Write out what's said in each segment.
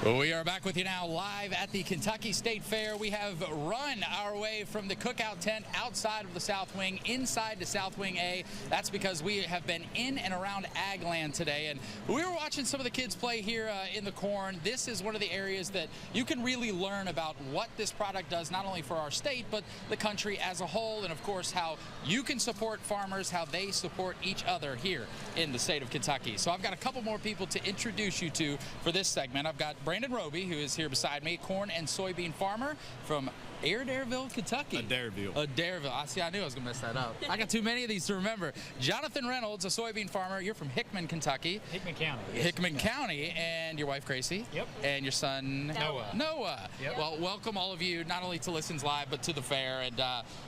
We are back with you now live at the Kentucky State Fair. We have run our way from the cookout tent outside of the South Wing inside to South Wing A. That's because we have been in and around Agland today, and we were watching some of the kids play here in the corn. This is one of the areas that you can really learn about what this product does, not only for our state, but the country as a whole, and of course how you can support farmers, how they support each other here in the state of Kentucky. So I've got a couple more people to introduce you to for this segment. I've got Brandon Roby, who is here beside me, corn and soybean farmer from Adairville, Kentucky. Adairville. I knew I was going to mess that up. I got too many of these to remember. Jonathan Reynolds, a soybean farmer. You're from Hickman, Kentucky. Hickman County. Hickman County. And your wife, Gracie. Yep. And your son, Noah. Yep. Well, welcome all of you, not only to Listens Live, but to the fair. And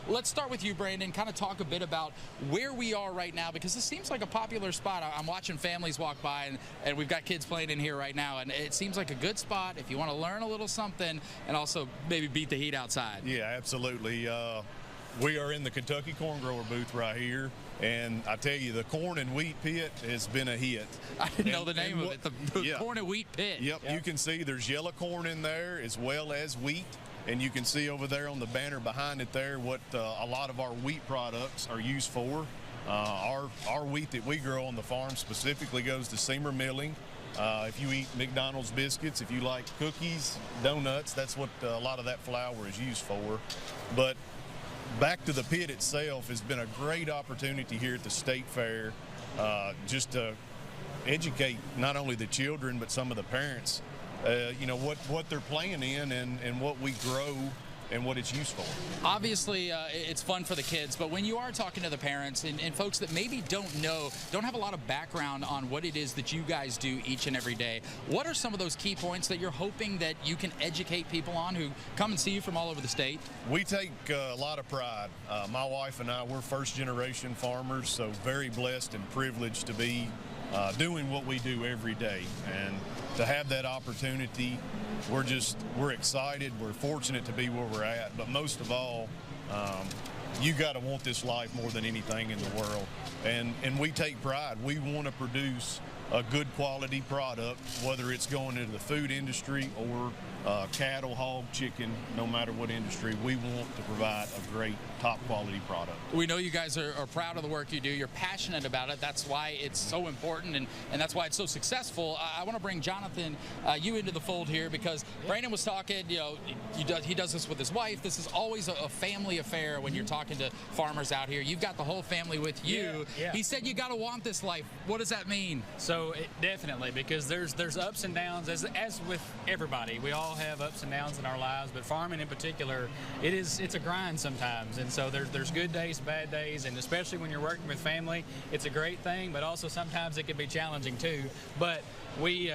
let's start with you, Brandon. Kind of talk a bit about where we are right now, because this seems like a popular spot. I'm watching families walk by, and we've got kids playing in here right now. And it seems like a good spot if you want to learn a little something and also maybe beat the heat outside. Yeah, absolutely. We are in the Kentucky Corn Grower booth right here, and I tell you, the corn and wheat pit has been a hit. I didn't know the name of it, the corn and wheat pit. Yep, you can see there's yellow corn in there as well as wheat, and you can see over there on the banner behind it there what a lot of our wheat products are used for. Our wheat that we grow on the farm specifically goes to seamer milling. If you eat McDonald's biscuits, if you like cookies, donuts, that's what a lot of that flour is used for. But back to the pit itself has been a great opportunity here at the State Fair, just to educate not only the children but some of the parents, what they're playing in and what we grow and what it's used for. Obviously, it's fun for the kids, but when you are talking to the parents and folks that maybe don't have a lot of background on what it is that you guys do each and every day, what are some of those key points that you're hoping that you can educate people on who come and see you from all over the state? We take a lot of pride. My wife and I, we're first-generation farmers, so very blessed and privileged to be doing what we do every day. And to have that opportunity, we're excited, we're fortunate to be where we're at, but most of all, you got to want this life more than anything in the world. And we take pride. We want to produce a good quality product, whether it's going into the food industry or cattle, hog, chicken, no matter what industry, we want to provide a great top quality product. We know you guys are proud of the work you do. You're passionate about it. That's why it's so important, and that's why it's so successful. I want to bring Jonathan, you into the fold here, because Brandon was talking, he does this with his wife. This is always a family affair when you're talking to farmers out here. You've got the whole family with you. Yeah. He said you got to want this life. What does that mean? So definitely, because there's ups and downs, as with everybody. We all have ups and downs in our lives, but farming in particular, it's a grind sometimes. And so there's good days, bad days, and especially when you're working with family, it's a great thing, but also sometimes it can be challenging too. But we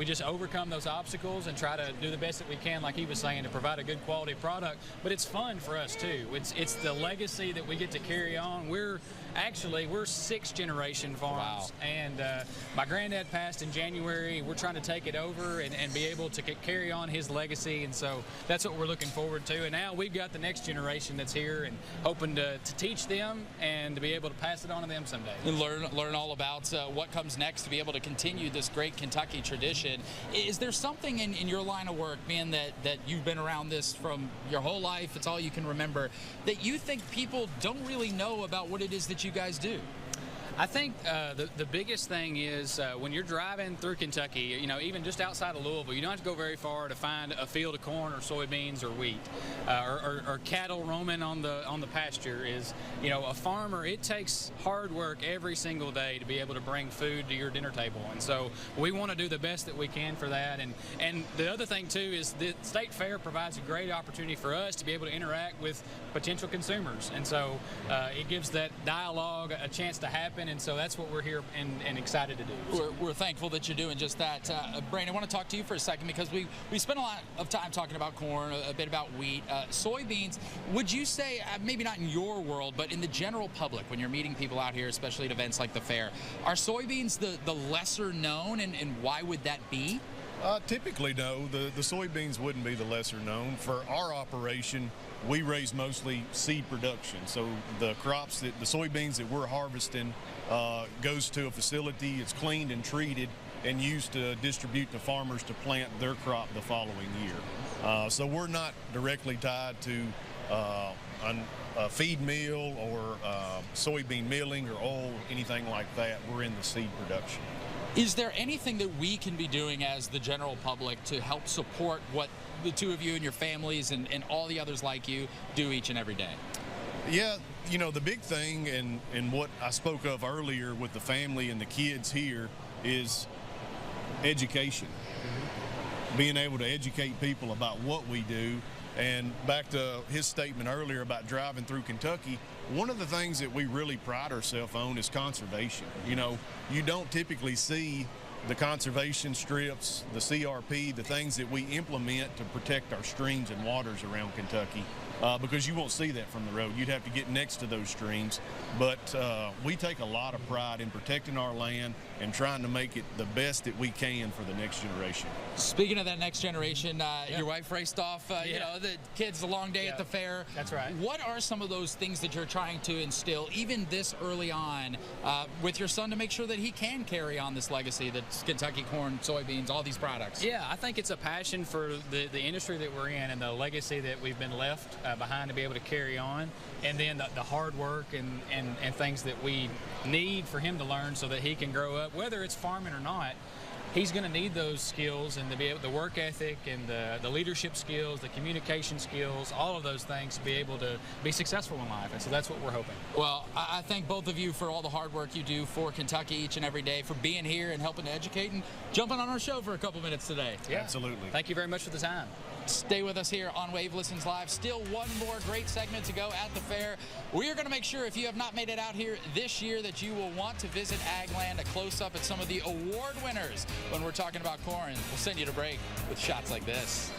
just overcome those obstacles and try to do the best that we can, like he was saying, to provide a good quality product. But it's fun for us too. It's the legacy that we get to carry on. We're sixth-generation farms. Wow. And my granddad passed in January. We're trying to take it over and be able to carry on his legacy, and so that's what we're looking forward to. And now we've got the next generation that's here and hoping to teach them and to be able to pass it on to them someday. And learn all about what comes next to be able to continue this great Kentucky tradition. Is there something in your line of work, being that you've been around this from your whole life, it's all you can remember, that you think people don't really know about what it is that you guys do? I think the biggest thing is when you're driving through Kentucky, even just outside of Louisville, you don't have to go very far to find a field of corn or soybeans or wheat or cattle roaming on the pasture. Is a farmer, it takes hard work every single day to be able to bring food to your dinner table, and so we want to do the best that we can for that. And the other thing too is the State Fair provides a great opportunity for us to be able to interact with potential consumers, and so it gives that dialogue a chance to happen. And so that's what we're here and excited to do. We're thankful that you're doing just that. Brandon, I want to talk to you for a second, because we spent a lot of time talking about corn, a bit about wheat. Soybeans, would you say, maybe not in your world, but in the general public, when you're meeting people out here, especially at events like the fair, are soybeans the lesser known, and why would that be? Typically, no. The soybeans wouldn't be the lesser known. For our operation, we raise mostly seed production. So the soybeans that we're harvesting goes to a facility, it's cleaned and treated, and used to distribute to farmers to plant their crop the following year. So we're not directly tied to a feed mill or soybean milling or oil, anything like that. We're in the seed production. Is there anything that we can be doing as the general public to help support what the two of you and your families and all the others like you do each and every day? Yeah, you know, the big thing and what I spoke of earlier with the family and the kids here is education. Being able to educate people about what we do. And back to his statement earlier about driving through Kentucky, one of the things that we really pride ourselves on is conservation. You know, you don't typically see the conservation strips, the CRP, the things that we implement to protect our streams and waters around Kentucky, because you won't see that from the road. You'd have to get next to those streams. But we take a lot of pride in protecting our land and trying to make it the best that we can for the next generation. Speaking of that next generation, your wife raced off, you know, the kids, a long day at the fair. That's right. What are some of those things that you're trying to instill, even this early on, with your son to make sure that he can carry on this legacy that's Kentucky corn, soybeans, all these products? Yeah, I think it's a passion for the industry that we're in and the legacy that we've been left behind to be able to carry on, and then the hard work and things that we need for him to learn so that he can grow up, whether it's farming or not. He's going to need those skills and to be able, the work ethic and the leadership skills, the communication skills, all of those things to be able to be successful in life. And so that's what we're hoping. Well, I thank both of you for all the hard work you do for Kentucky each and every day, for being here and helping to educate and jumping on our show for a couple minutes today. Yeah. Absolutely. Thank you very much for the time. Stay with us here on Wave Listens Live. Still one more great segment to go at the fair. We are going to make sure, if you have not made it out here this year, that you will want to visit Agland, a close-up at some of the award winners when we're talking about corn. We'll send you to break with shots like this.